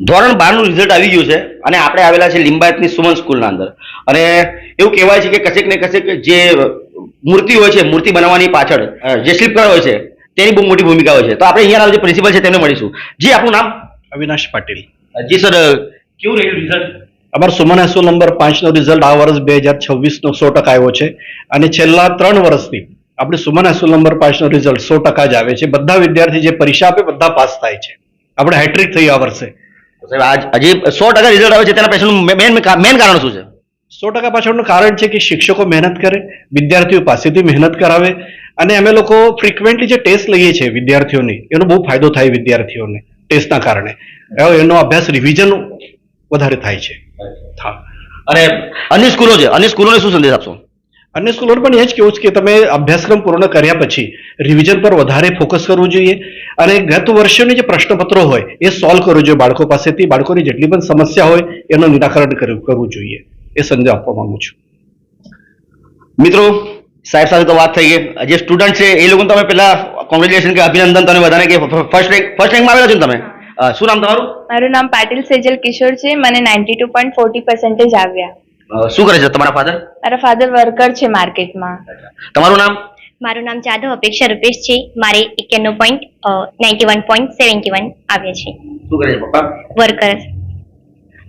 ધોરણ 12 નું રિઝલ્ટ આવી ગયું છે અને આપણે આવેલા છે લિંબાયતની સુમન સ્કૂલના અંદર અને એવું કહેવાય છે કે કશેક ને કશેક જે મૂર્તિ હોય છે મૂર્તિ બનાવવાની પાછળ જે શિલ્પકાર હોય છે તેની બહુ મોટી ભૂમિકા હોય છે. તો આપણે અહીંયાના જે પ્રિન્સિપલ છે તેમને મળીશું. જી, આપનું નામ? અવિનાશ પાટીલ. જી સર, કેવું રહ્યું રિઝલ્ટ? અમારો સુમન હાઈસ્કૂલ નંબર 5 નો રિઝલ્ટ આ વર્ષ 2026 નો 100% આવ્યો છે અને છેલ્લા 3 વર્ષથી આપણે સુમન હાઈસ્કૂલ નંબર 5 નો રિઝલ્ટ 100% જ આવે છે. બધા વિદ્યાર્થી જે પરીક્ષા આપે બધા પાસ થાય છે. આપણે હેટ્રિક થઈ આ વર્ષે. સાહેબ, હજી 100% રિઝલ્ટ આવે છે તેના પાછળનું મેન કારણ શું છે? 100% પાછળનું કારણ છે કે શિક્ષકો મહેનત કરે, વિદ્યાર્થીઓ પાસેથી મહેનત કરાવે અને અમે લોકો ફ્રિકવન્ટલી જે ટેસ્ટ લઈએ છીએ વિદ્યાર્થીઓની એનો બહુ ફાયદો થાય વિદ્યાર્થીઓને ટેસ્ટના કારણે. એનો અભ્યાસ રિવિઝન વધારે થાય છે. હા. અને અન્ય સ્કૂલો છે, અન્ય સ્કૂલોને શું સંદેશ આપશો? અન્ય સ્કૂલોને પણ એ જ કહેવું છે કે તમે અભ્યાસક્રમ પૂર્ણ કર્યા પછી રિવિઝન પર વધારે ફોકસ કરવું જોઈએ અને ગત વર્ષોની જે પ્રશ્નપત્રો હોય એ સોલ્વ કરવું જોઈએ બાળકો પાસેથી. બાળકોની જેટલી પણ સમસ્યા હોય એનું નિરાકરણ કરવું જોઈએ. એ સંદેશ આપવા માંગુ છું. મિત્રો, સાહેબ સાથે તો વાત થઈ ગઈ. જે સ્ટુડન્ટ છે એ લોકોને તમે પહેલા કોંગ્રેચ્યુલેશન કે અભિનંદન તને બધાને કે ફર્સ્ટ રેન્કમાં આવેલા છો ને તમે? શું નામ તમારું? મારું નામ પાટીલ સેજલ કિશોર છે. મને 92.40% આવ્યા. શું કરે છે તમારા ફાધર? મારા ફાધર વર્કર છે માર્કેટમાં. તમારું નામ? મારું નામ જાદવ અપેક્ષા રૂપેશ છે. મારે 91.71 આવ્યા છે. શું કરે છે પપ્પા? વર્કર.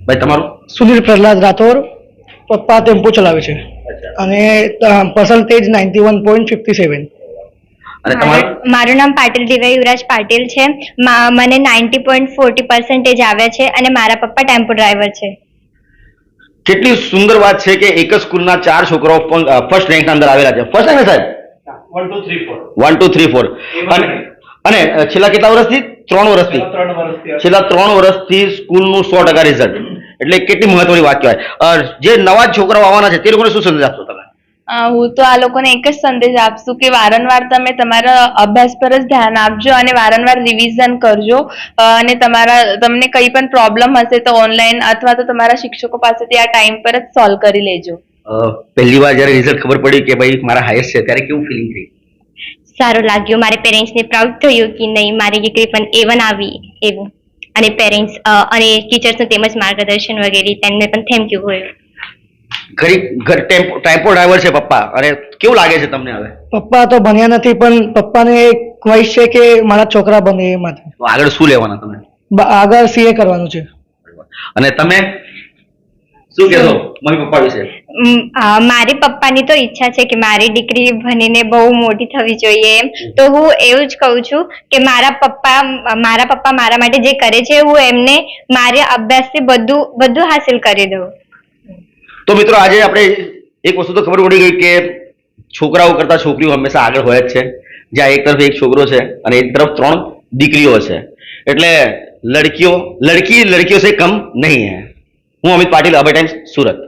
ભાઈ તમારું? સુનિલ પ્રહલાદ રાઠોડ. પપ્પા ટેમ્પો ચલાવે છે અને પર્સન્ટેજ 91.57. અને તમારું? મારું નામ પાટીલ દિવ્યા યુવરાજ પાટીલ છે. મને 90.40% આવ્યા છે અને મારા પપ્પા ટેમ્પો ડ્રાઈવર છે. કેટલી સુંદર વાત છે કે એક જ સ્કૂલના 4 છોકરાઓ ફર્સ્ટ રેન્કના અંદર આવેલા છે. ફર્સ્ટ રેન્ક સાહેબ? 1 2 3 4. અને છેલ્લા કેટલા વર્ષથી? 3 વર્ષથી. છેલ્લા 3 વર્ષથી સ્કૂલનું 100% રિઝલ્ટ એટલે કેટલી મહત્વની વાત કહેવાય. જે નવા છોકરાઓ આવવાના છે તે લોકોને શું સંદેશ આપશો તમે? હું તો આ લોકોને એક જ સંદેશ આપશું કે વારંવાર તમે તમારા અભ્યાસ પર જ ધ્યાન આપજો અને વારંવાર રિવિઝન કરજો અને તમને કંઈ પણ પ્રોબ્લેમ હશે તો ઓનલાઈન અથવા તો તમારા શિક્ષકો પાસેથી આ ટાઈમ પર જ સોલ્વ કરી લેજો. પહેલી વાર જ્યારે રિઝલ્ટ ખબર પડી કે ભાઈ મારા હાઈએસ્ટ છે ત્યારે કેવું ફિલિંગ થઈ? સારું લાગ્યું. મારા પેરેન્ટ્સને પ્રાઉડ થયું કે નહીં મારી દીકરી પણ A1 આવી એવું. અને પેરેન્ટ્સ અને ટીચર્સનું તેમજ માર્ગદર્શન વગેરે તેમને પણ થેન્ક યુ હોય. ટેમ્પો ડ્રાઈવર છે પપ્પા, અને કેવું લાગે છે તમને હવે? પપ્પા તો ભણ્યા નથી પણ પપ્પાને એક ખ્વાહિશ છે કે મારા છોકરા બને એ માટે. તો આગળ શું લેવાના તમે? આગળ CA કરવાનું છે. અને તમે શું કહેશો મમ્મી પપ્પા વિશે? મારી પપ્પાની તો ઈચ્છા છે કે મારી દીકરી ભણીને બહુ મોટી થવી જોઈએ એમ. તો હું એવું જ કહું છું કે મારા પપ્પા મારા માટે જે કરે છે હું એમને મારા અભ્યાસથી બધું હાસિલ કરી દઉં. તો મિત્રો, આજે આપણે એક વસ્તુ તો ખબર પડી ગઈ કે છોકરાઓ કરતા છોકરીઓ હંમેશા આગળ હોય જ છે. જ્યાં એક તરફ એક છોકરો છે અને એક તરફ 3 દીકરીઓ છે એટલે લડકીઓ સે કમ નહીં હૈ. હું અમિત પાટીલ, અભય ટાઈમ્સ, સુરત.